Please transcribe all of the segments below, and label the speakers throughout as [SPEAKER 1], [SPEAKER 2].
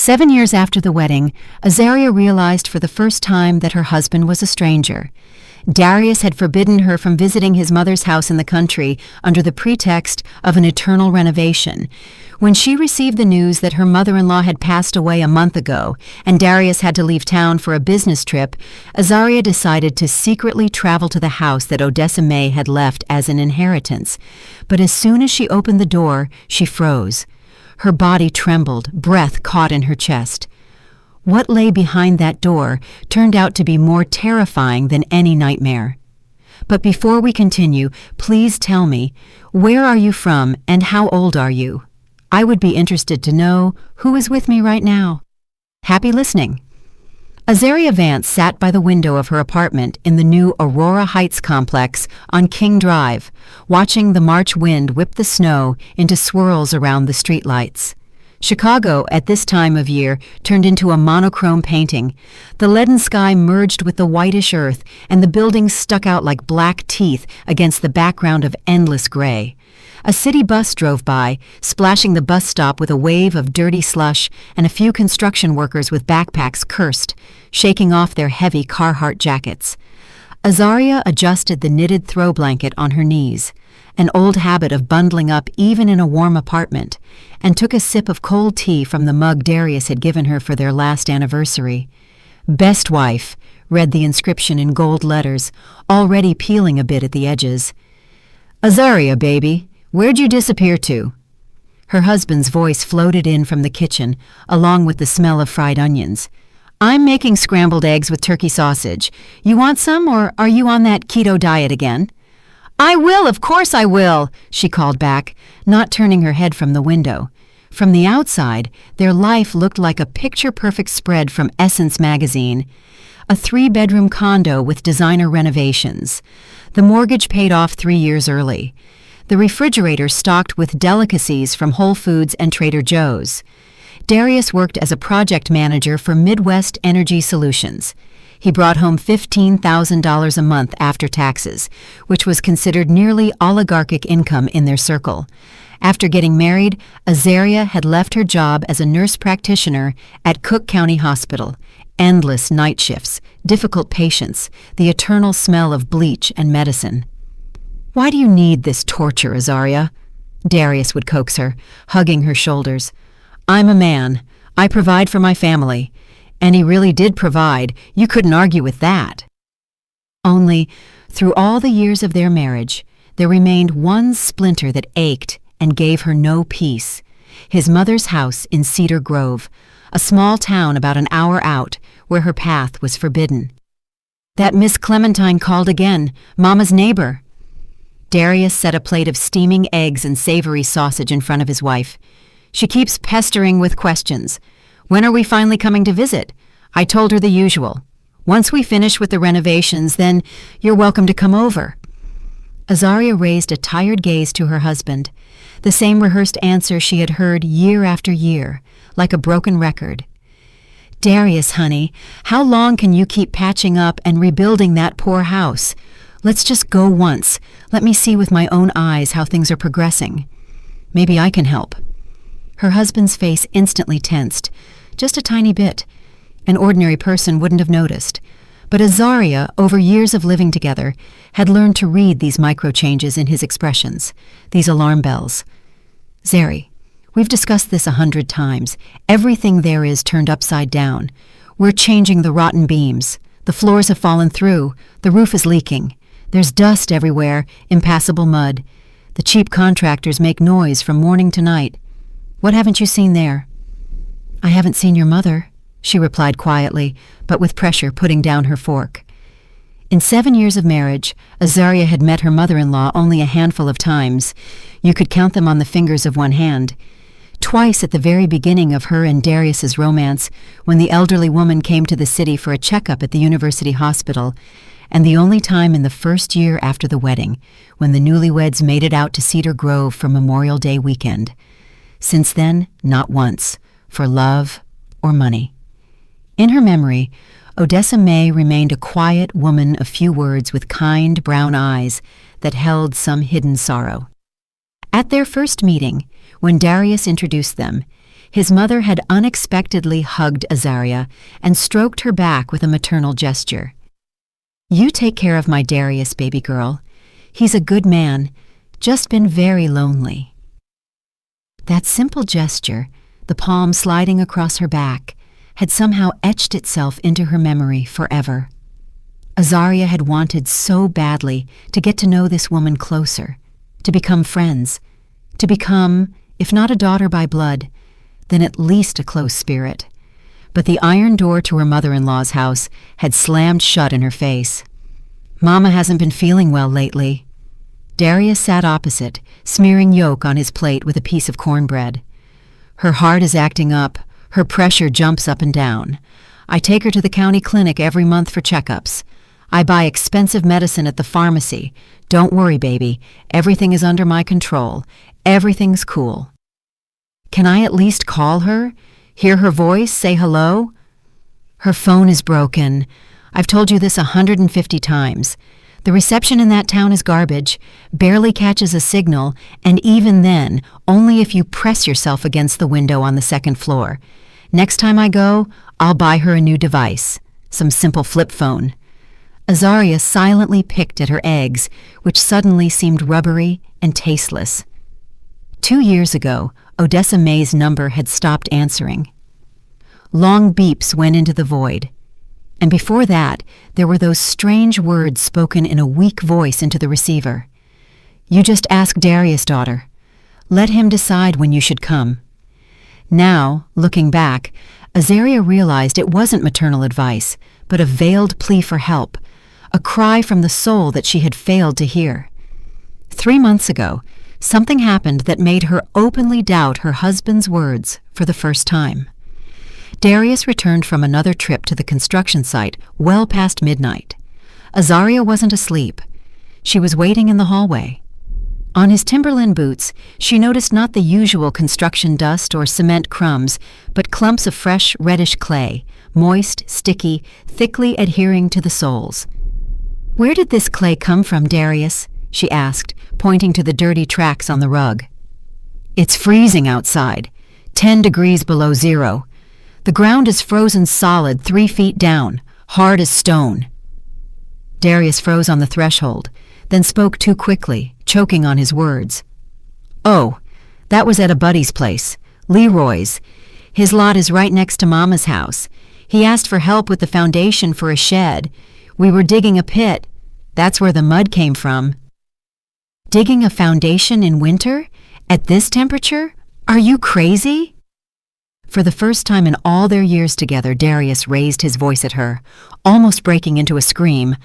[SPEAKER 1] 7 years after the wedding, Azaria realized for the first time that her husband was a stranger. Darius had forbidden her from visiting his mother's house in the country under the pretext of an eternal renovation. When she received the news that her mother-in-law had passed away a month ago and Darius had to leave town for a business trip, Azaria decided to secretly travel to the house that Odessa May had left as an inheritance. But as soon as she opened the door, she froze. Her body trembled, breath caught in her chest. What lay behind that door turned out to be more terrifying than any nightmare. But before we continue, please tell me, where are you from and how old are you? I would be interested to know who is with me right now. Happy listening. Azaria Vance sat by the window of her apartment in the new Aurora Heights complex on King Drive, watching the March wind whip the snow into swirls around the streetlights. Chicago, at this time of year, turned into a monochrome painting. The leaden sky merged with the whitish earth, and the buildings stuck out like black teeth against the background of endless gray. A city bus drove by, splashing the bus stop with a wave of dirty slush, and a few construction workers with backpacks cursed, shaking off their heavy Carhartt jackets. Azaria adjusted the knitted throw blanket on her knees, an old habit of bundling up even in a warm apartment, and took a sip of cold tea from the mug Darius had given her for their last anniversary. "Best wife," read the inscription in gold letters, already peeling a bit at the edges. "Azaria, baby, where'd you disappear to?" Her husband's voice floated in from the kitchen, along with the smell of fried onions. "I'm making scrambled eggs with turkey sausage. You want some, or are you on that keto diet again?" "I will, of course I will," she called back, not turning her head from the window. From the outside, their life looked like a picture-perfect spread from Essence magazine. A 3-bedroom condo with designer renovations. The mortgage paid off 3 years early. The refrigerator stocked with delicacies from Whole Foods and Trader Joe's. Darius worked as a project manager for Midwest Energy Solutions. He brought home $15,000 a month after taxes, which was considered nearly oligarchic income in their circle. After getting married, Azaria had left her job as a nurse practitioner at Cook County Hospital. Endless night shifts, difficult patients, the eternal smell of bleach and medicine. "Why do you need this torture, Azaria?" Darius would coax her, hugging her shoulders. "I'm a man. I provide for my family." And he really did provide. You couldn't argue with that. Only, through all the years of their marriage, there remained one splinter that ached and gave her no peace. His mother's house in Cedar Grove, a small town about an hour out, where her path was forbidden. That Miss Clementine called again, Mama's neighbor. Darius set a plate of steaming eggs and savory sausage in front of his wife. "She keeps pestering with questions. When are we finally coming to visit?" I told her the usual. "Once we finish with the renovations, then you're welcome to come over." Azaria raised a tired gaze to her husband, the same rehearsed answer she had heard year after year, like a broken record. "Darius, honey, how long can you keep patching up and rebuilding that poor house? Let's just go once. Let me see with my own eyes how things are progressing. Maybe I can help." Her husband's face instantly tensed, just a tiny bit. An ordinary person wouldn't have noticed. But Azaria, over years of living together, had learned to read these micro-changes in his expressions, these alarm bells. "Zari, we've discussed this 100 times. Everything there is turned upside down. We're changing the rotten beams. The floors have fallen through. The roof is leaking. There's dust everywhere, impassable mud. The cheap contractors make noise from morning to night. What haven't you seen there?" "I haven't seen your mother," she replied quietly, but with pressure putting down her fork. In 7 years of marriage, Azaria had met her mother-in-law only a handful of times. You could count them on the fingers of one hand. Twice at the very beginning of her and Darius's romance, when the elderly woman came to the city for a checkup at the university hospital, and the only time in the first year after the wedding, when the newlyweds made it out to Cedar Grove for Memorial Day weekend. Since then, not once, for love or money. In her memory, Odessa May remained a quiet woman of few words with kind brown eyes that held some hidden sorrow. At their first meeting, when Darius introduced them, his mother had unexpectedly hugged Azaria and stroked her back with a maternal gesture. "You take care of my Darius, baby girl. He's a good man, just been very lonely." That simple gesture, the palm sliding across her back, had somehow etched itself into her memory forever. Azaria had wanted so badly to get to know this woman closer, to become friends, to become, if not a daughter by blood, then at least a close spirit. But the iron door to her mother-in-law's house had slammed shut in her face. "Mama hasn't been feeling well lately." Darius sat opposite, smearing yolk on his plate with a piece of cornbread. "Her heart is acting up. Her pressure jumps up and down. I take her to the county clinic every month for checkups. I buy expensive medicine at the pharmacy. Don't worry, baby. Everything is under my control. Everything's cool." "Can I at least call her? Hear her voice? Say hello?" "Her phone is broken. I've told you this 150 times. The reception in that town is garbage, barely catches a signal, and even then, only if you press yourself against the window on the second floor. Next time I go, I'll buy her a new device, some simple flip phone." Azaria silently picked at her eggs, which suddenly seemed rubbery and tasteless. 2 years ago, Odessa May's number had stopped answering. Long beeps went into the void. And before that, there were those strange words spoken in a weak voice into the receiver. "You just ask Darius, daughter. Let him decide when you should come." Now, looking back, Azaria realized it wasn't maternal advice, but a veiled plea for help, a cry from the soul that she had failed to hear. 3 months ago, something happened that made her openly doubt her husband's words for the first time. Darius returned from another trip to the construction site well past midnight. Azaria wasn't asleep. She was waiting in the hallway. On his Timberland boots, she noticed not the usual construction dust or cement crumbs, but clumps of fresh reddish clay, moist, sticky, thickly adhering to the soles. "Where did this clay come from, Darius?" she asked, pointing to the dirty tracks on the rug. "It's freezing outside, 10 degrees below zero. The ground is frozen solid 3 feet down, hard as stone." Darius froze on the threshold, then spoke too quickly, choking on his words. "Oh, that was at a buddy's place, Leroy's. His lot is right next to Mama's house. He asked for help with the foundation for a shed. We were digging a pit. That's where the mud came from." "Digging a foundation in winter? At this temperature? Are you crazy?" For the first time in all their years together, Darius raised his voice at her, almost breaking into a scream.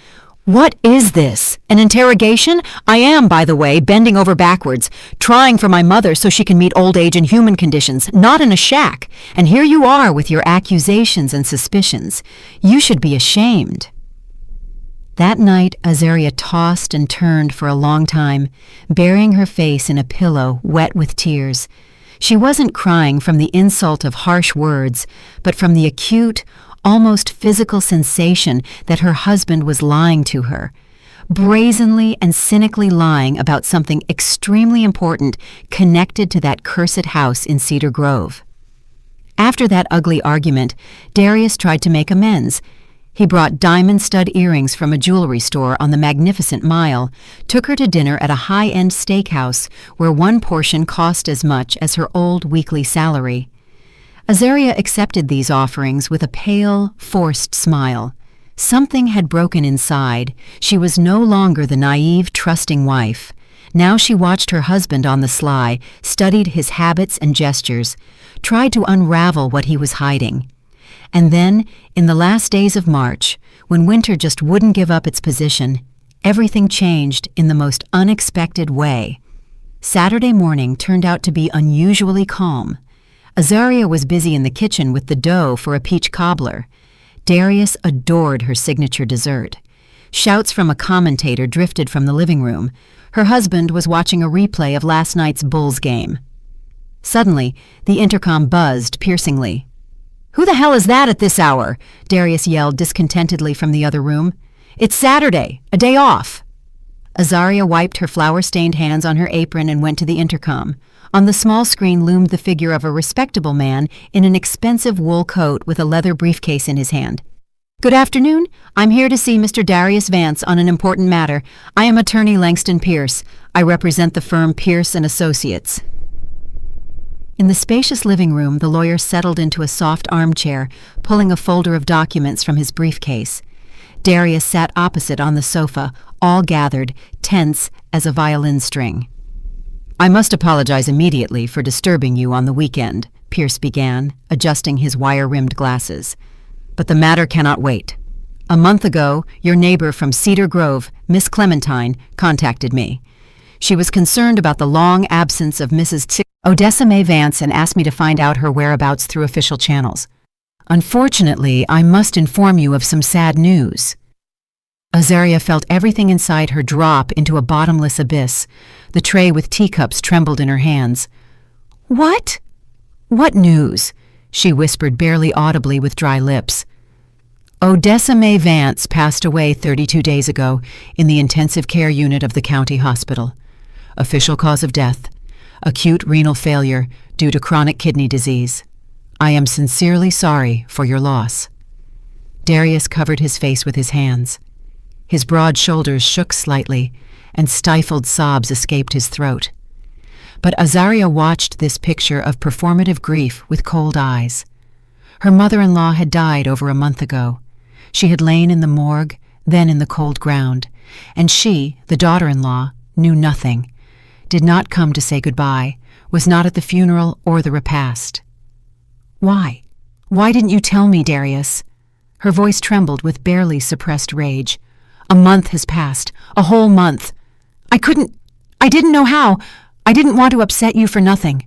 [SPEAKER 1] "What is this? An interrogation? I am, by the way, bending over backwards, trying for my mother so she can meet old age in human conditions, not in a shack. And here you are with your accusations and suspicions. You should be ashamed." That night, Azaria tossed and turned for a long time, burying her face in a pillow wet with tears. She wasn't crying from the insult of harsh words, but from the acute, almost physical sensation that her husband was lying to her, brazenly and cynically lying about something extremely important connected to that cursed house in Cedar Grove. After that ugly argument, Darius tried to make amends. He brought diamond stud earrings from a jewelry store on the Magnificent Mile, took her to dinner at a high-end steakhouse where one portion cost as much as her old weekly salary. Azaria accepted these offerings with a pale, forced smile. Something had broken inside. She was no longer the naive, trusting wife. Now she watched her husband on the sly, studied his habits and gestures, tried to unravel what he was hiding. And then, in the last days of March, when winter just wouldn't give up its position, everything changed in the most unexpected way. Saturday morning turned out to be unusually calm. Azaria was busy in the kitchen with the dough for a peach cobbler. Darius adored her signature dessert. Shouts from a commentator drifted from the living room. Her husband was watching a replay of last night's Bulls game. Suddenly, the intercom buzzed piercingly. "Who the hell is that at this hour?" Darius yelled discontentedly from the other room. "It's Saturday, a day off." Azaria wiped her flour-stained hands on her apron and went to the intercom. On the small screen loomed the figure of a respectable man in an expensive wool coat with a leather briefcase in his hand. "Good afternoon. I'm here to see Mr. Darius Vance on an important matter. I am attorney Langston Pierce. I represent the firm Pierce & Associates." In the spacious living room, the lawyer settled into a soft armchair, pulling a folder of documents from his briefcase. Darius sat opposite on the sofa, all gathered, tense as a violin string. "I must apologize immediately for disturbing you on the weekend," Pierce began, adjusting his wire-rimmed glasses. "But the matter cannot wait. A month ago, your neighbor from Cedar Grove, Miss Clementine, contacted me. She was concerned about the long absence of Mrs. Odessa May Vance and asked me to find out her whereabouts through official channels. Unfortunately, I must inform you of some sad news." Azaria felt everything inside her drop into a bottomless abyss. The tray with teacups trembled in her hands. "What?" "What news?" she whispered barely audibly with dry lips. "Odessa May Vance passed away 32 days ago in the intensive care unit of the county hospital. Official cause of death: acute renal failure due to chronic kidney disease. I am sincerely sorry for your loss." Darius covered his face with his hands. His broad shoulders shook slightly, and stifled sobs escaped his throat. But Azaria watched this picture of performative grief with cold eyes. Her mother-in-law had died over a month ago. She had lain in the morgue, then in the cold ground, and she, the daughter-in-law, knew nothing, did not come to say goodbye, was not at the funeral or the repast. "Why? Why didn't you tell me, Darius?" Her voice trembled with barely suppressed rage. "A month has passed, a whole month. I didn't know how. I didn't want to upset you for nothing."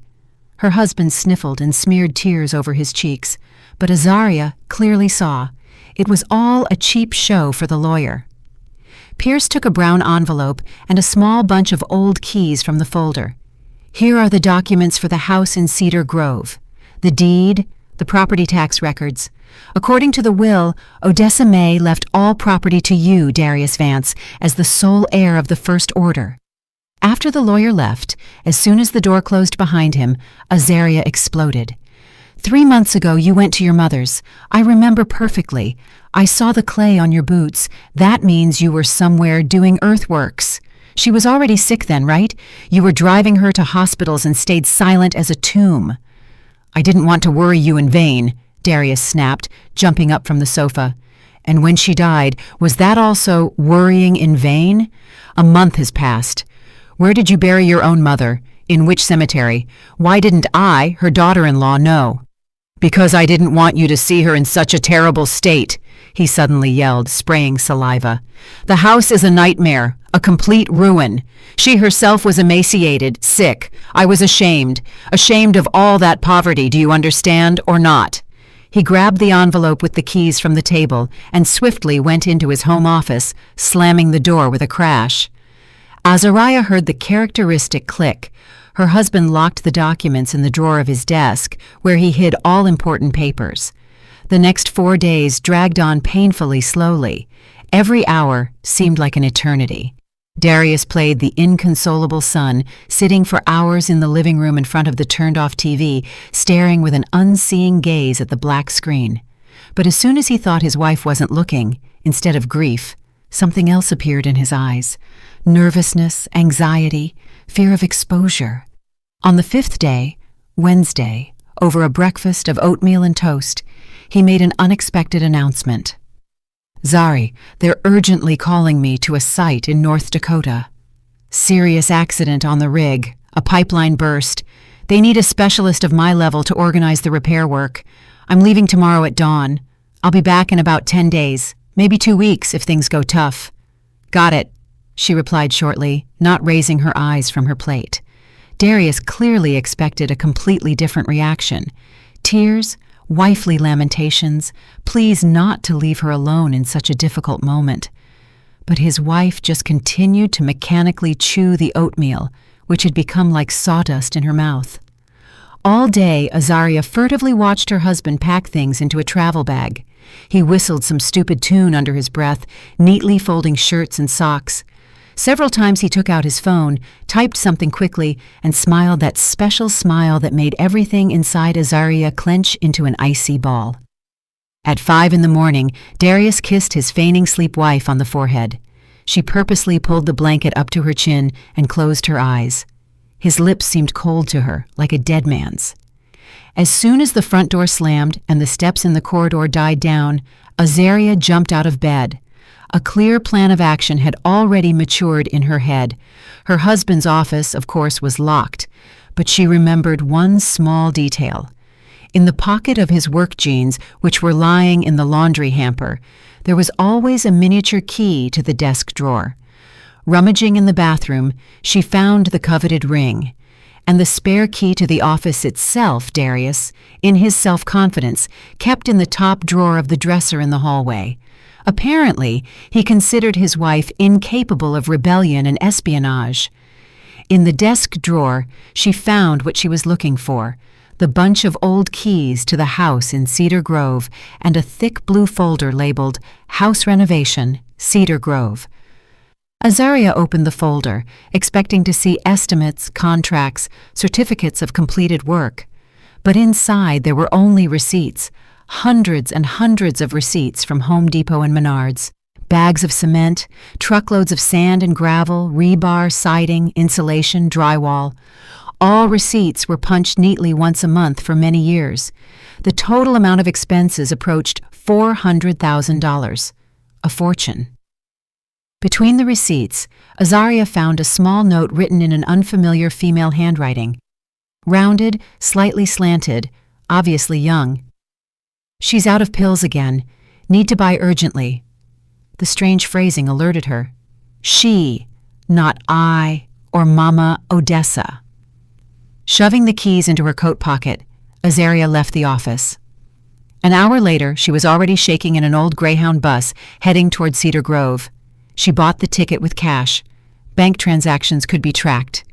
[SPEAKER 1] Her husband sniffled and smeared tears over his cheeks, but Azaria clearly saw it was all a cheap show for the lawyer. Pierce took a brown envelope and a small bunch of old keys from the folder. "Here are the documents for the house in Cedar Grove. The deed, the property tax records. According to the will, Odessa May left all property to you, Darius Vance, as the sole heir of the first order." After the lawyer left, as soon as the door closed behind him, Azaria exploded. "3 months ago you went to your mother's. I remember perfectly. I saw the clay on your boots. That means you were somewhere doing earthworks. She was already sick then, right? You were driving her to hospitals and stayed silent as a tomb." "I didn't want to worry you in vain," Darius snapped, jumping up from the sofa. "And when she died, was that also worrying in vain? A month has passed. Where did you bury your own mother? In which cemetery? Why didn't I, her daughter-in-law, know?" "Because I didn't want you to see her in such a terrible state," he suddenly yelled, spraying saliva. "The house is a nightmare, a complete ruin. She herself was emaciated, sick. I was ashamed of all that poverty, do you understand, or not?" He grabbed the envelope with the keys from the table and swiftly went into his home office, slamming the door with a crash. Azaria heard the characteristic click. Her husband locked the documents in the drawer of his desk, where he hid all important papers. The next 4 days dragged on painfully slowly. Every hour seemed like an eternity. Darius played the inconsolable son, sitting for hours in the living room in front of the turned-off TV, staring with an unseeing gaze at the black screen. But as soon as he thought his wife wasn't looking, instead of grief, something else appeared in his eyes: nervousness, anxiety, fear of exposure. On the 5th day, Wednesday, over a breakfast of oatmeal and toast, he made an unexpected announcement. "Zari, they're urgently calling me to a site in North Dakota. Serious accident on the rig, a pipeline burst. They need a specialist of my level to organize the repair work. I'm leaving tomorrow at dawn. I'll be back in about 10 days, maybe 2 weeks if things go tough." "Got it," she replied shortly, not raising her eyes from her plate. Darius clearly expected a completely different reaction. Tears, wifely lamentations, pleas not to leave her alone in such a difficult moment. But his wife just continued to mechanically chew the oatmeal, which had become like sawdust in her mouth. All day, Azaria furtively watched her husband pack things into a travel bag. He whistled some stupid tune under his breath, neatly folding shirts and socks. Several times he took out his phone, typed something quickly, and smiled that special smile that made everything inside Azaria clench into an icy ball. At 5 in the morning, Darius kissed his feigning sleep wife on the forehead. She purposely pulled the blanket up to her chin and closed her eyes. His lips seemed cold to her, like a dead man's. As soon as the front door slammed and the steps in the corridor died down, Azaria jumped out of bed. A clear plan of action had already matured in her head. Her husband's office, of course, was locked, but she remembered one small detail. In the pocket of his work jeans, which were lying in the laundry hamper, there was always a miniature key to the desk drawer. Rummaging in the bathroom, she found the coveted ring. And the spare key to the office itself, Darius, in his self-confidence, kept in the top drawer of the dresser in the hallway. Apparently, he considered his wife incapable of rebellion and espionage. In the desk drawer, she found what she was looking for, the bunch of old keys to the house in Cedar Grove and a thick blue folder labeled House Renovation, Cedar Grove. Azaria opened the folder, expecting to see estimates, contracts, certificates of completed work. But inside there were only receipts, hundreds and hundreds of receipts from Home Depot and Menards, bags of cement, truckloads of sand and gravel, rebar, siding, insulation, drywall. All receipts were punched neatly once a month for many years. The total amount of expenses approached $400,000, a fortune. Between the receipts, Azaria found a small note written in an unfamiliar female handwriting. Rounded, slightly slanted, obviously young. "She's out of pills again. Need to buy urgently." The strange phrasing alerted her. She, not I or Mama Odessa. Shoving the keys into her coat pocket, Azaria left the office. An hour later, she was already shaking in an old Greyhound bus heading toward Cedar Grove. She bought the ticket with cash. Bank transactions could be tracked.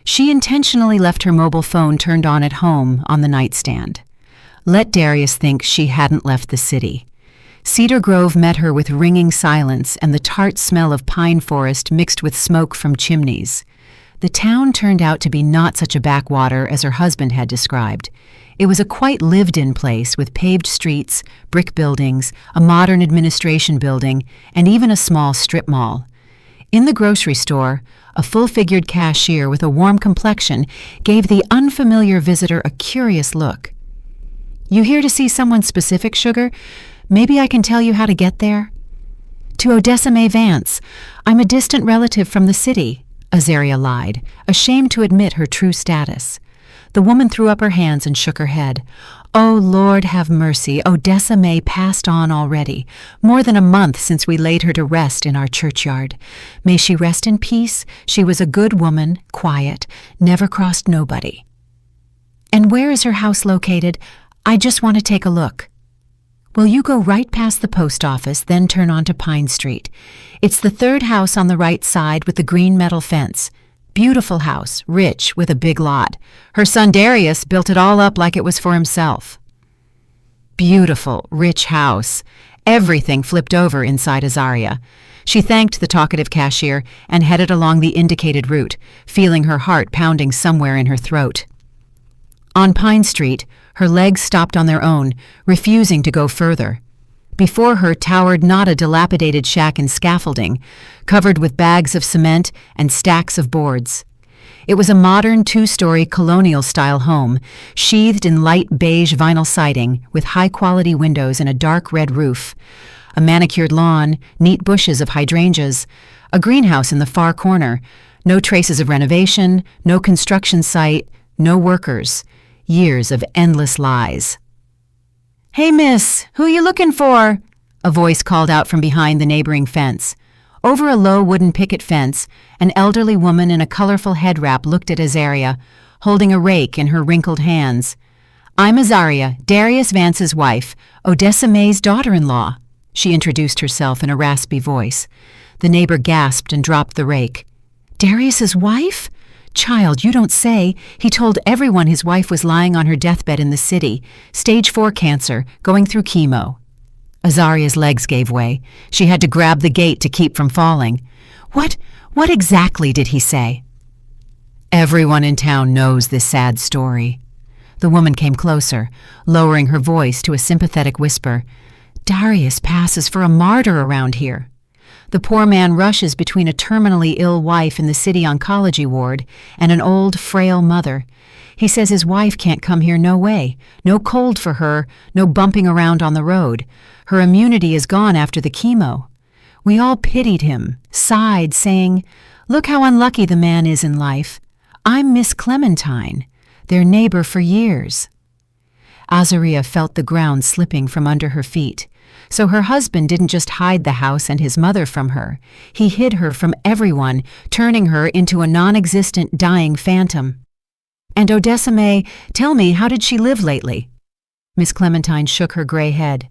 [SPEAKER 1] She intentionally left her mobile phone turned on at home on the nightstand. Let Darius think she hadn't left the city. Cedar Grove met her with ringing silence and the tart smell of pine forest mixed with smoke from chimneys. The town turned out to be not such a backwater as her husband had described. It was a quite lived-in place with paved streets, brick buildings, a modern administration building, and even a small strip mall. In the grocery store, a full-figured cashier with a warm complexion gave the unfamiliar visitor a curious look. "You here to see someone specific, Sugar? Maybe I can tell you how to get there?" "To Odessa May Vance. I'm a distant relative from the city," Azaria lied, ashamed to admit her true status. The woman threw up her hands and shook her head. "Oh, Lord have mercy, Odessa May passed on already. More than a month since we laid her to rest in our churchyard. May she rest in peace. She was a good woman, quiet, never crossed nobody." "And where is her house located? I just want to take a look." "Well, you go right past the post office, then turn onto Pine Street. It's the third house on the right side with the green metal fence. Beautiful house, rich, with a big lot. Her son Darius built it all up like it was for himself." Beautiful, rich house. Everything flipped over inside Azaria. She thanked the talkative cashier and headed along the indicated route, feeling her heart pounding somewhere in her throat. On Pine Street, her legs stopped on their own, refusing to go further. Before her towered not a dilapidated shack and scaffolding, covered with bags of cement and stacks of boards. It was a modern two-story colonial-style home, sheathed in light beige vinyl siding with high-quality windows and a dark red roof. A manicured lawn, neat bushes of hydrangeas, a greenhouse in the far corner, no traces of renovation, no construction site, no workers. Years of endless lies. "Hey, miss, who you looking for?" a voice called out from behind the neighboring fence. Over a low wooden picket fence, an elderly woman in a colorful head wrap looked at Azaria, holding a rake in her wrinkled hands. "I'm Azaria, Darius Vance's wife, Odessa May's daughter-in-law," she introduced herself in a raspy voice. The neighbor gasped and dropped the rake. "Darius's wife? Child, you don't say. He told everyone his wife was lying on her deathbed in the city, stage 4 cancer, going through chemo." Azaria's legs gave way. She had to grab the gate to keep from falling. What What exactly did he say?" "Everyone in town knows this sad story." The woman came closer, lowering her voice to a sympathetic whisper. "Darius passes for a martyr around here. The poor man rushes between a terminally ill wife in the city oncology ward and an old, frail mother. He says his wife can't come here no way. No cold for her, no bumping around on the road. Her immunity is gone after the chemo. We all pitied him, sighed, saying, 'Look how unlucky the man is in life. I'm Miss Clementine, their neighbor for years.'" Azaria felt the ground slipping from under her feet. So her husband didn't just hide the house and his mother from her. He hid her from everyone, turning her into a non-existent dying phantom. "And Odessa May, tell me, how did she live lately?" Miss Clementine shook her gray head.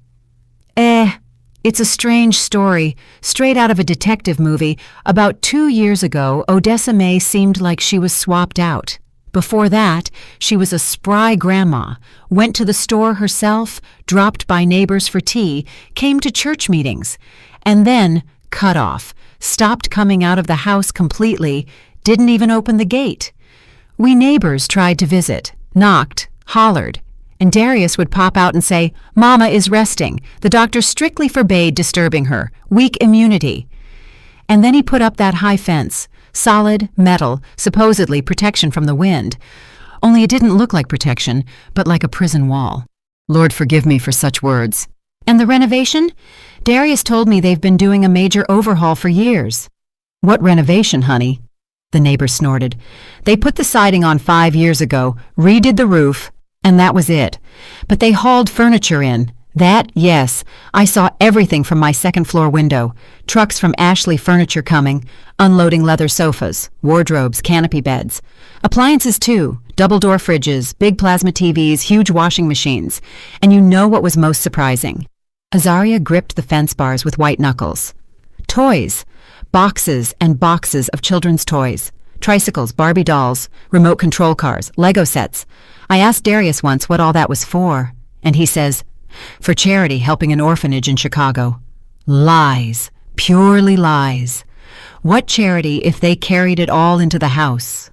[SPEAKER 1] It's a strange story, straight out of a detective movie. About 2 years ago, Odessa May seemed like she was swapped out. Before that, she was a spry grandma, went to the store herself, dropped by neighbors for tea, came to church meetings, and then cut off, stopped coming out of the house completely, didn't even open the gate. We neighbors tried to visit, knocked, hollered, and Darius would pop out and say, "Mama is resting. The doctor strictly forbade disturbing her. Weak immunity." And then he put up that high fence, solid, metal, supposedly protection from the wind. Only it didn't look like protection, but like a prison wall. Lord forgive me for such words. "And the renovation? Darius told me they've been doing a major overhaul for years." "What renovation, honey?" The neighbor snorted. "They put the siding on 5 years ago, redid the roof, and that was it. But they hauled furniture in. That, yes, I saw everything from my second-floor window. Trucks from Ashley Furniture coming, unloading leather sofas, wardrobes, canopy beds. Appliances too, double-door fridges, big plasma TVs, huge washing machines. And you know what was most surprising?" Azaria gripped the fence bars with white knuckles. "Toys. Boxes and boxes of children's toys. Tricycles, Barbie dolls, remote control cars, Lego sets. I asked Darius once what all that was for, and he says, 'For charity helping an orphanage in Chicago.' Lies. Purely lies. What charity if they carried it all into the house?"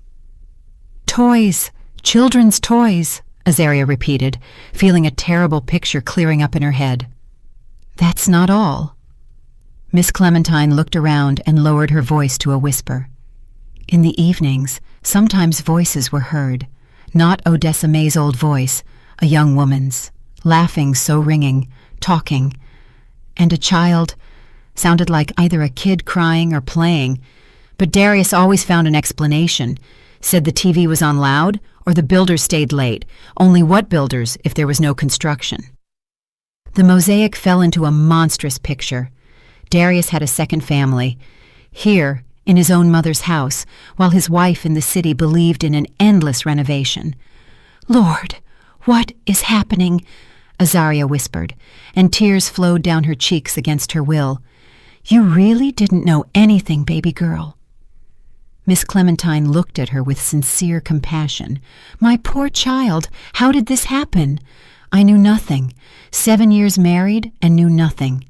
[SPEAKER 1] "Toys. Children's toys," Azaria repeated, feeling a terrible picture clearing up in her head. "That's not all." Miss Clementine looked around and lowered her voice to a whisper. "In the evenings, sometimes voices were heard. Not Odessa May's old voice, a young woman's, laughing so ringing, talking. And a child sounded like either a kid crying or playing. But Darius always found an explanation, said the TV was on loud or the builders stayed late. Only what builders if there was no construction?" The mosaic fell into a monstrous picture. Darius had a second family, here in his own mother's house, while his wife in the city believed in an endless renovation. "Lord, what is happening?" Azaria whispered, and tears flowed down her cheeks against her will. "You really didn't know anything, baby girl." Miss Clementine looked at her with sincere compassion. "My poor child, how did this happen? I knew nothing. 7 years married and knew nothing.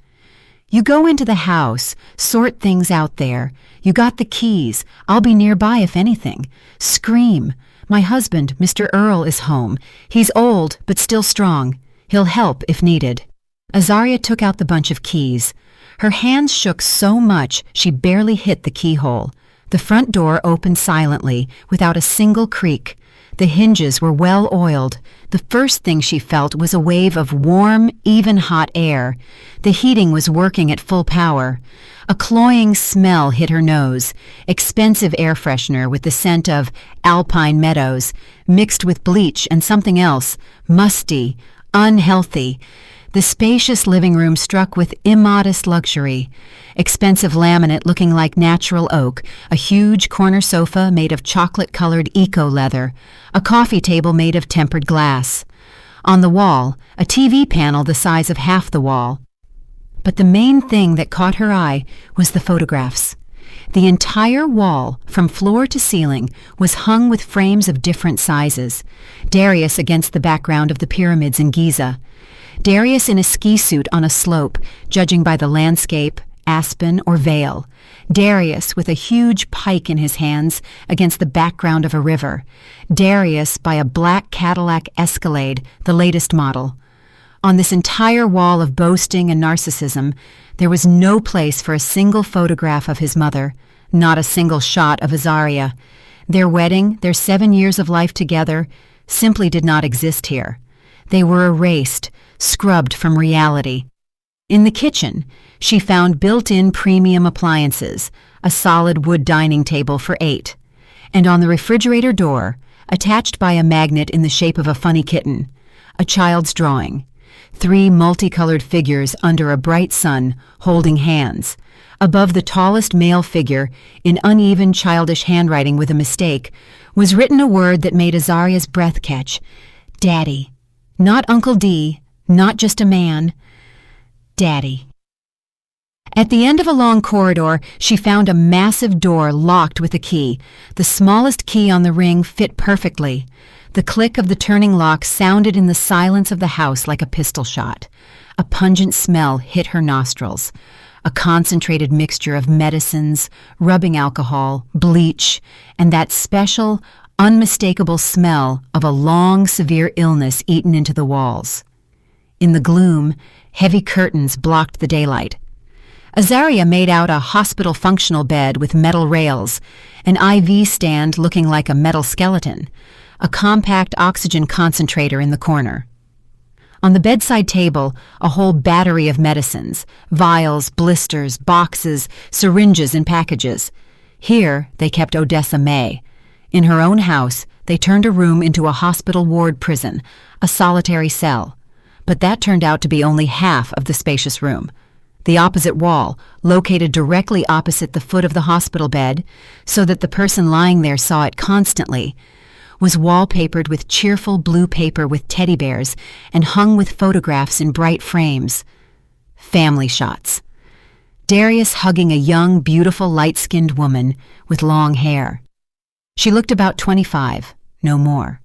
[SPEAKER 1] You go into the house, sort things out there. You got the keys. I'll be nearby if anything. Scream. My husband, Mr. Earl, is home. He's old, but still strong. He'll help if needed." Azaria took out the bunch of keys. Her hands shook so much she barely hit the keyhole. The front door opened silently, without a single creak. The hinges were well oiled. The first thing she felt was a wave of warm, even hot air. The heating was working at full power. A cloying smell hit her nose, expensive air freshener with the scent of alpine meadows, mixed with bleach and something else, musty, unhealthy. The spacious living room struck with immodest luxury. Expensive laminate looking like natural oak, a huge corner sofa made of chocolate-colored eco-leather, a coffee table made of tempered glass. On the wall, a TV panel the size of half the wall. But the main thing that caught her eye was the photographs. The entire wall, from floor to ceiling, was hung with frames of different sizes. Darius against the background of the pyramids in Giza. Darius in a ski suit on a slope, judging by the landscape aspen, or vale. Darius with a huge pike in his hands against the background of a river. Darius by a black Cadillac Escalade, the latest model. On this entire wall of boasting and narcissism, there was no place for a single photograph of his mother, not a single shot of Azaria. Their wedding, their 7 years of life together, simply did not exist here. They were erased, scrubbed from reality. In the kitchen, she found built-in premium appliances, a solid wood dining table for 8, and on the refrigerator door, attached by a magnet in the shape of a funny kitten, a child's drawing. 3 multicolored figures under a bright sun, holding hands. Above the tallest male figure, in uneven childish handwriting with a mistake, was written a word that made Azaria's breath catch. Daddy. Not Uncle D, not just a man. Daddy. At the end of a long corridor, she found a massive door locked with a key. The smallest key on the ring fit perfectly. The click of the turning lock sounded in the silence of the house like a pistol shot. A pungent smell hit her nostrils. A concentrated mixture of medicines, rubbing alcohol, bleach, and that special, unmistakable smell of a long, severe illness eaten into the walls. In the gloom, heavy curtains blocked the daylight. Azaria made out a hospital functional bed with metal rails, an IV stand looking like a metal skeleton, a compact oxygen concentrator in the corner. On the bedside table, a whole battery of medicines, vials, blisters, boxes, syringes, and packages. Here they kept Odessa May. In her own house, they turned a room into a hospital ward prison, a solitary cell. But that turned out to be only half of the spacious room. The opposite wall, located directly opposite the foot of the hospital bed, so that the person lying there saw it constantly, was wallpapered with cheerful blue paper with teddy bears and hung with photographs in bright frames. Family shots. Darius hugging a young, beautiful, light-skinned woman with long hair. She looked about 25, no more.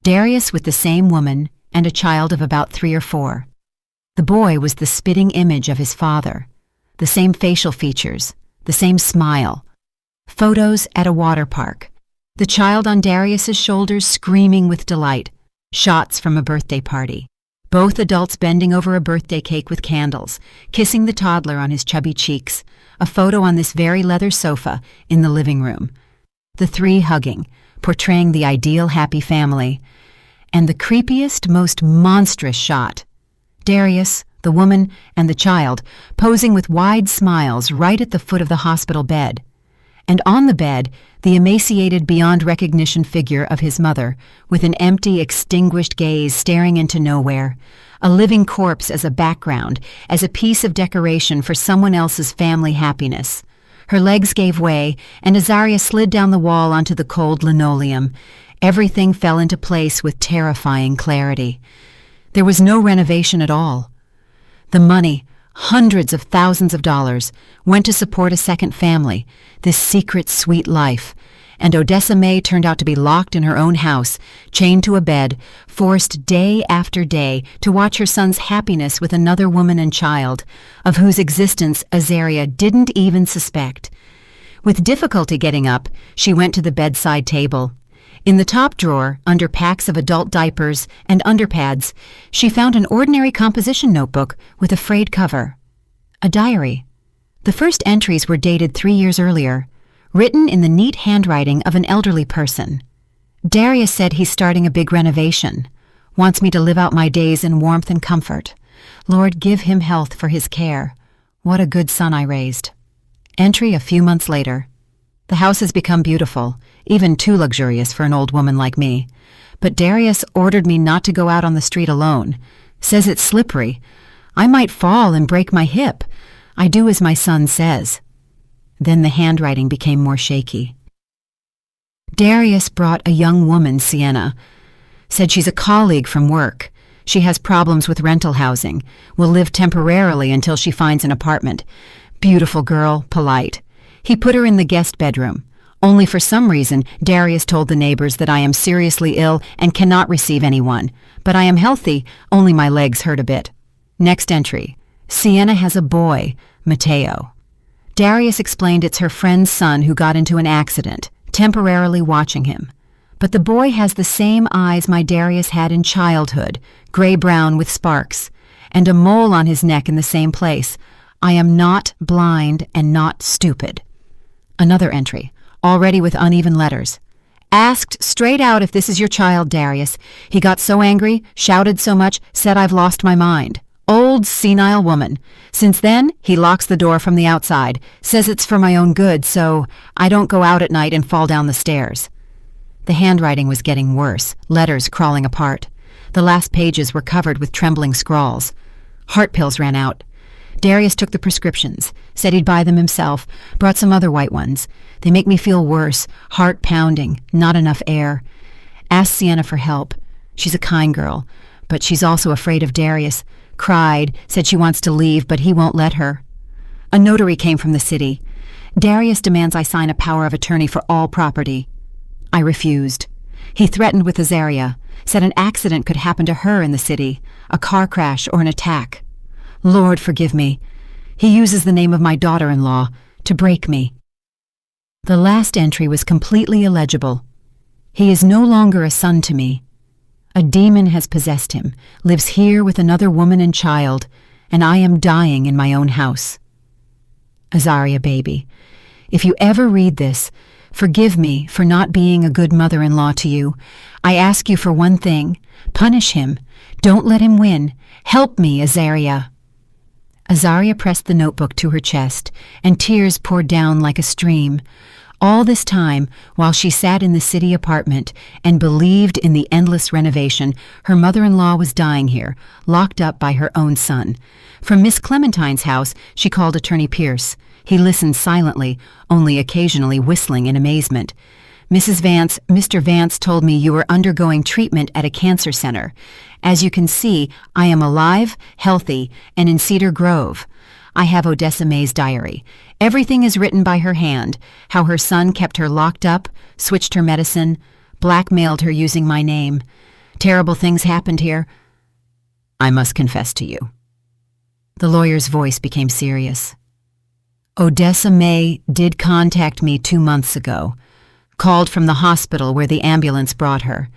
[SPEAKER 1] Darius with the same woman and a child of about 3 or 4. The boy was the spitting image of his father. The same facial features, the same smile. Photos at a water park. The child on Darius's shoulders screaming with delight. Shots from a birthday party. Both adults bending over a birthday cake with candles, kissing the toddler on his chubby cheeks. A photo on this very leather sofa in the living room. The 3 hugging, portraying the ideal happy family. And the creepiest, most monstrous shot. Darius, the woman, and the child posing with wide smiles right at the foot of the hospital bed. And on the bed, the emaciated beyond recognition figure of his mother, with an empty, extinguished gaze staring into nowhere, a living corpse as a background, as a piece of decoration for someone else's family happiness. Her legs gave way, and Azaria slid down the wall onto the cold linoleum. Everything fell into place with terrifying clarity. There was no renovation at all. The money, hundreds of thousands of dollars, went to support a second family, this secret sweet life, and Odessa May turned out to be locked in her own house, chained to a bed, forced day after day to watch her son's happiness with another woman and child, of whose existence Azaria didn't even suspect. With difficulty getting up, she went to the bedside table. In the top drawer, under packs of adult diapers and underpads, she found an ordinary composition notebook with a frayed cover. A diary. The first entries were dated 3 years earlier, written in the neat handwriting of an elderly person. Darius said he's starting a big renovation, wants me to live out my days in warmth and comfort. Lord, give him health for his care. What a good son I raised. Entry a few months later. The house has become beautiful, even too luxurious for an old woman like me. But Darius ordered me not to go out on the street alone. Says it's slippery. I might fall and break my hip. I do as my son says. Then the handwriting became more shaky. Darius brought a young woman, Sienna. Said she's a colleague from work. She has problems with rental housing. Will live temporarily until she finds an apartment. Beautiful girl, polite. He put her in the guest bedroom. Only for some reason, Darius told the neighbors that I am seriously ill and cannot receive anyone. But I am healthy, only my legs hurt a bit. Next entry. Sienna has a boy, Mateo. Darius explained it's her friend's son who got into an accident, temporarily watching him. But the boy has the same eyes my Darius had in childhood, gray-brown with sparks, and a mole on his neck in the same place. I am not blind and not stupid. Another entry, already with uneven letters. Asked straight out if this is your child, Darius. He got so angry, shouted so much, said I've lost my mind. Old senile woman. Since then, he locks the door from the outside, says it's for my own good, so I don't go out at night and fall down the stairs. The handwriting was getting worse, letters crawling apart. The last pages were covered with trembling scrawls. Heart pills ran out. Darius took the prescriptions, said he'd buy them himself, brought some other white ones. They make me feel worse, heart pounding, not enough air. Asked Sienna for help. She's a kind girl, but she's also afraid of Darius. Cried, said she wants to leave, but he won't let her. A notary came from the city. Darius demands I sign a power of attorney for all property. I refused. He threatened with Azaria, said an accident could happen to her in the city, a car crash or an attack. Lord forgive me. He uses the name of my daughter-in-law to break me. The last entry was completely illegible. He is no longer a son to me. A demon has possessed him, lives here with another woman and child, and I am dying in my own house. Azaria, baby, if you ever read this, forgive me for not being a good mother-in-law to you. I ask you for one thing. Punish him. Don't let him win. Help me, Azaria. Azaria pressed the notebook to her chest, and tears poured down like a stream. All this time, while she sat in the city apartment and believed in the endless renovation, her mother-in-law was dying here, locked up by her own son. From Miss Clementine's house, she called Attorney Pierce. He listened silently, only occasionally whistling in amazement. Mrs. Vance, Mr. Vance told me you were undergoing treatment at a cancer center. As you can see, I am alive, healthy, and in Cedar Grove. I have Odessa May's diary. Everything is written by her hand, how her son kept her locked up, switched her medicine, blackmailed her using my name. Terrible things happened here. I must confess to you. The lawyer's voice became serious. Odessa May did contact me 2 months ago. Called from the hospital where the ambulance brought her.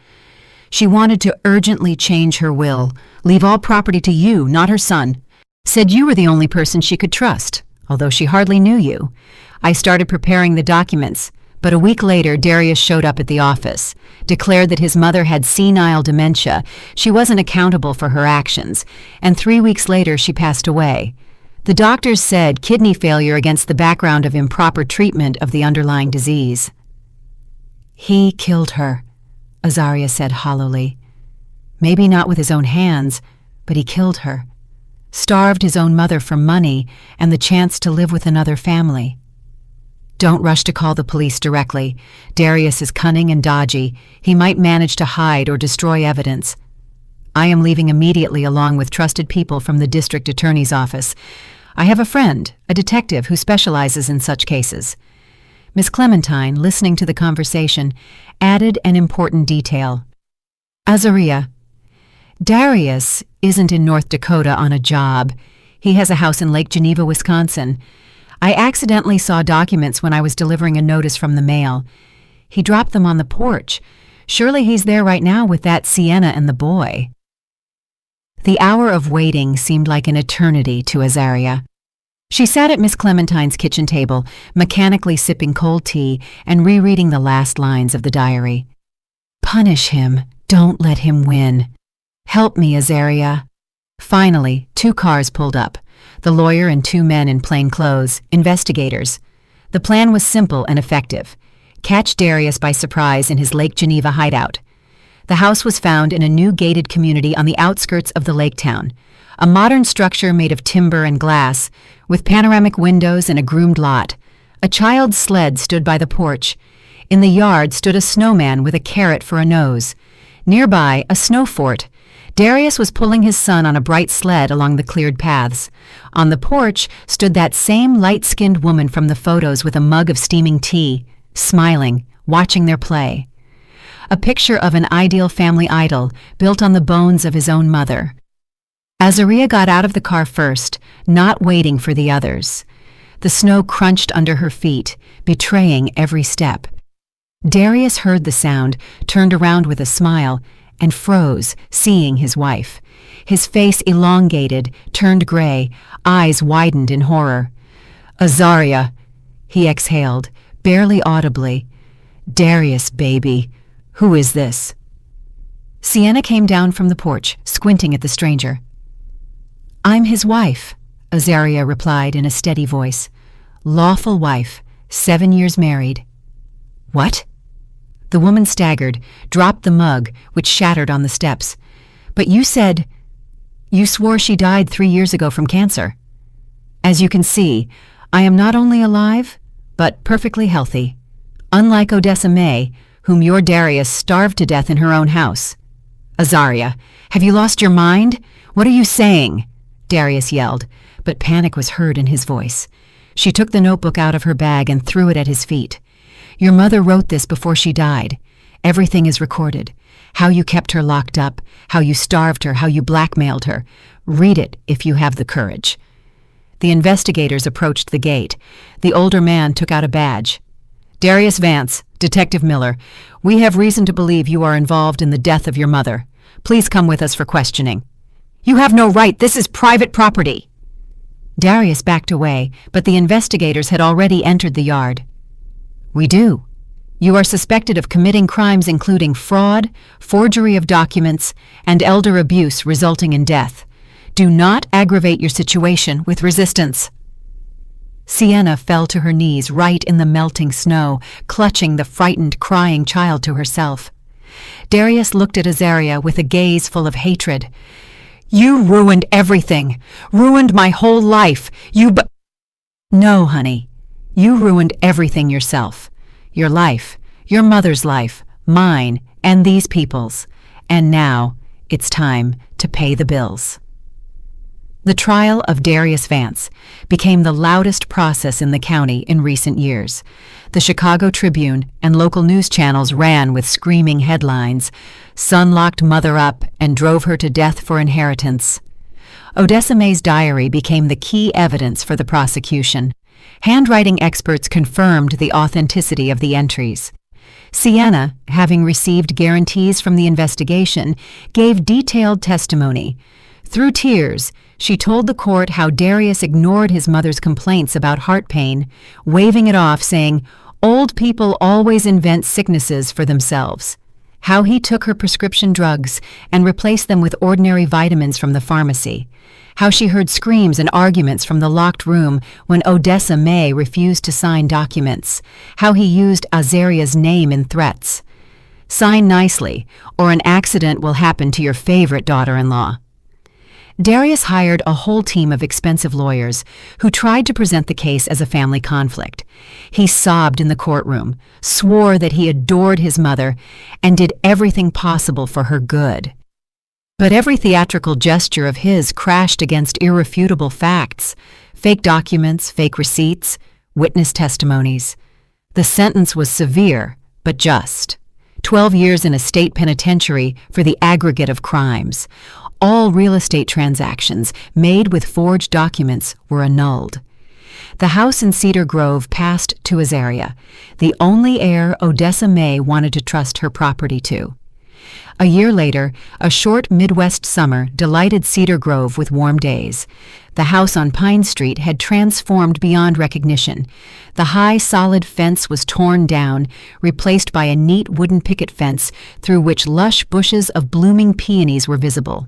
[SPEAKER 1] She wanted to urgently change her will, leave all property to you, not her son. Said you were the only person she could trust, although she hardly knew you. I started preparing the documents, but a week later Darius showed up at the office, declared that his mother had senile dementia, she wasn't accountable for her actions, and 3 weeks later she passed away. The doctors said kidney failure against the background of improper treatment of the underlying disease. He killed her, Azaria said hollowly. Maybe not with his own hands, but he killed her. Starved his own mother for money and the chance to live with another family. Don't rush to call the police directly. Darius is cunning and dodgy. He might manage to hide or destroy evidence. I am leaving immediately along with trusted people from the district attorney's office. I have a friend, a detective who specializes in such cases. Miss Clementine, listening to the conversation, added an important detail. Azaria, Darius isn't in North Dakota on a job. He has a house in Lake Geneva, Wisconsin. I accidentally saw documents when I was delivering a notice from the mail. He dropped them on the porch. Surely he's there right now with that Sienna and the boy. The hour of waiting seemed like an eternity to Azaria. She sat at Miss Clementine's kitchen table, mechanically sipping cold tea and rereading the last lines of the diary. Punish him. Don't let him win. Help me, Azaria. Finally, 2 cars pulled up. The lawyer and 2 men in plain clothes, investigators. The plan was simple and effective. Catch Darius by surprise in his Lake Geneva hideout. The house was found in a new gated community on the outskirts of the lake town. A modern structure made of timber and glass, with panoramic windows and a groomed lot. A child's sled stood by the porch. In the yard stood a snowman with a carrot for a nose. Nearby, a snow fort. Darius was pulling his son on a bright sled along the cleared paths. On the porch stood that same light-skinned woman from the photos with a mug of steaming tea, smiling, watching their play. A picture of an ideal family idol built on the bones of his own mother. Azaria got out of the car first, not waiting for the others. The snow crunched under her feet, betraying every step. Darius heard the sound, turned around with a smile, and froze, seeing his wife. His face elongated, turned gray, eyes widened in horror. "Azaria," he exhaled, barely audibly. "Darius, baby. Who is this?" Sienna came down from the porch, squinting at the stranger. "I'm his wife," Azaria replied in a steady voice. "Lawful wife, 7 years married." "What?" The woman staggered, dropped the mug, which shattered on the steps. "But you swore she died 3 years ago from cancer." "As you can see, I am not only alive, but perfectly healthy. Unlike Odessa May, whom your Darius starved to death in her own house." "Azaria, have you lost your mind? What are you saying?" Darius yelled, but panic was heard in his voice. She took the notebook out of her bag and threw it at his feet. "Your mother wrote this before she died. Everything is recorded. How you kept her locked up, how you starved her, how you blackmailed her. Read it if you have the courage." The investigators approached the gate. The older man took out a badge. "Darius Vance, Detective Miller, we have reason to believe you are involved in the death of your mother. Please come with us for questioning." "You have no right. This is private property." Darius backed away, but the investigators had already entered the yard. "We do. You are suspected of committing crimes including fraud, forgery of documents, and elder abuse resulting in death. Do not aggravate your situation with resistance." Sienna fell to her knees right in the melting snow, clutching the frightened, crying child to herself. Darius looked at Azaria with a gaze full of hatred. "You ruined everything. Ruined my whole life. No, honey. You ruined everything yourself. Your life, your mother's life, mine, and these people's. And now, it's time to pay the bills." The trial of Darius Vance became the loudest process in the county in recent years. The Chicago Tribune and local news channels ran with screaming headlines, "Son locked mother up and drove her to death for inheritance." Odessa May's diary became the key evidence for the prosecution. Handwriting experts confirmed the authenticity of the entries. Sienna, having received guarantees from the investigation, gave detailed testimony. Through tears, she told the court how Darius ignored his mother's complaints about heart pain, waving it off, saying, "Old people always invent sicknesses for themselves." How he took her prescription drugs and replaced them with ordinary vitamins from the pharmacy. How she heard screams and arguments from the locked room when Odessa May refused to sign documents. How he used Azaria's name in threats. "Sign nicely, or an accident will happen to your favorite daughter-in-law." Darius hired a whole team of expensive lawyers who tried to present the case as a family conflict. He sobbed in the courtroom, swore that he adored his mother, and did everything possible for her good. But every theatrical gesture of his crashed against irrefutable facts: fake documents, fake receipts, witness testimonies. The sentence was severe, but just. 12 years in a state penitentiary for the aggregate of crimes. All real estate transactions made with forged documents were annulled. The house in Cedar Grove passed to Azaria, the only heir Odessa May wanted to trust her property to. A year later, a short Midwest summer delighted Cedar Grove with warm days. The house on Pine Street had transformed beyond recognition. The high, solid fence was torn down, replaced by a neat wooden picket fence through which lush bushes of blooming peonies were visible.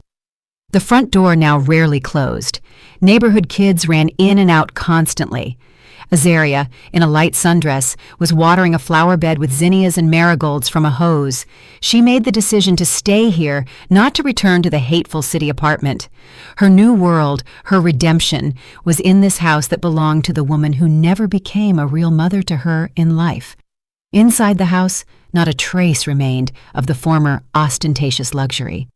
[SPEAKER 1] The front door now rarely closed. Neighborhood kids ran in and out constantly. Azaria, in a light sundress, was watering a flower bed with zinnias and marigolds from a hose. She made the decision to stay here, not to return to the hateful city apartment. Her new world, her redemption, was in this house that belonged to the woman who never became a real mother to her in life. Inside the house, not a trace remained of the former ostentatious luxury.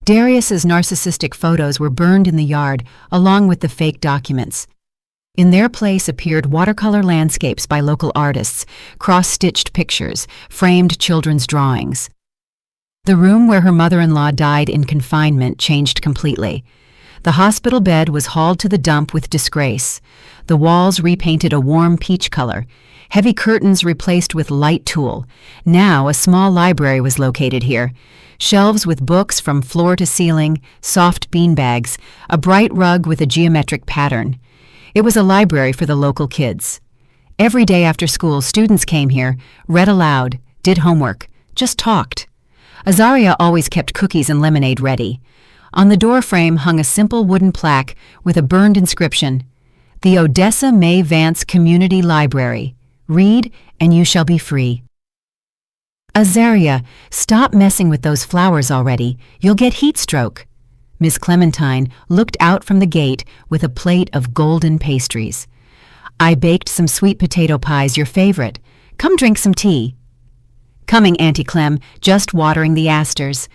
[SPEAKER 1] Darius's narcissistic photos were burned in the yard, along with the fake documents. In their place appeared watercolor landscapes by local artists, cross-stitched pictures, framed children's drawings. The room where her mother-in-law died in confinement changed completely. The hospital bed was hauled to the dump with disgrace. The walls repainted a warm peach color. Heavy curtains replaced with light tulle. Now a small library was located here. Shelves with books from floor to ceiling, soft beanbags, a bright rug with a geometric pattern. It was a library for the local kids. Every day after school, students came here, read aloud, did homework, just talked. Azaria always kept cookies and lemonade ready. On the door frame hung a simple wooden plaque with a burned inscription, "The Odessa May Vance Community Library. Read, and you shall be free." "Azaria, stop messing with those flowers already. You'll get heat stroke." Miss Clementine looked out from the gate with a plate of golden pastries. "I baked some sweet potato pies, your favorite. Come drink some tea." "Coming, Auntie Clem, just watering the asters."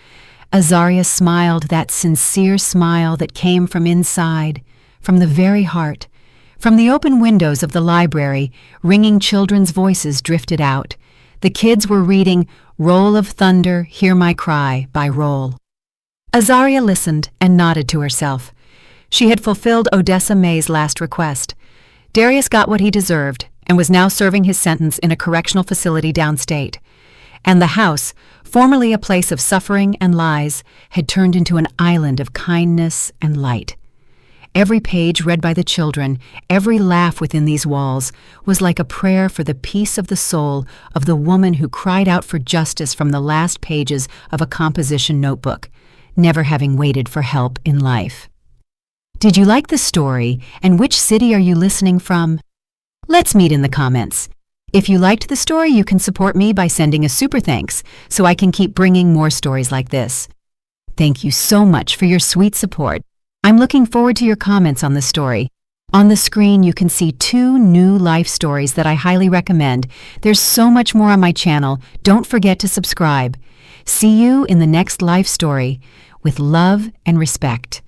[SPEAKER 1] Azaria smiled that sincere smile that came from inside, from the very heart. From the open windows of the library, ringing children's voices drifted out. The kids were reading Roll of Thunder, Hear My Cry by Roll. Azaria listened and nodded to herself. She had fulfilled Odessa May's last request. Darius got what he deserved and was now serving his sentence in a correctional facility downstate. And the house, formerly a place of suffering and lies, had turned into an island of kindness and light. Every page read by the children, every laugh within these walls, was like a prayer for the peace of the soul of the woman who cried out for justice from the last pages of a composition notebook, never having waited for help in life. Did you like the story, and which city are you listening from? Let's meet in the comments. If you liked the story, you can support me by sending a super thanks so I can keep bringing more stories like this. Thank you so much for your sweet support. I'm looking forward to your comments on the story. On the screen, you can see 2 new life stories that I highly recommend. There's so much more on my channel. Don't forget to subscribe. See you in the next life story. With love and respect.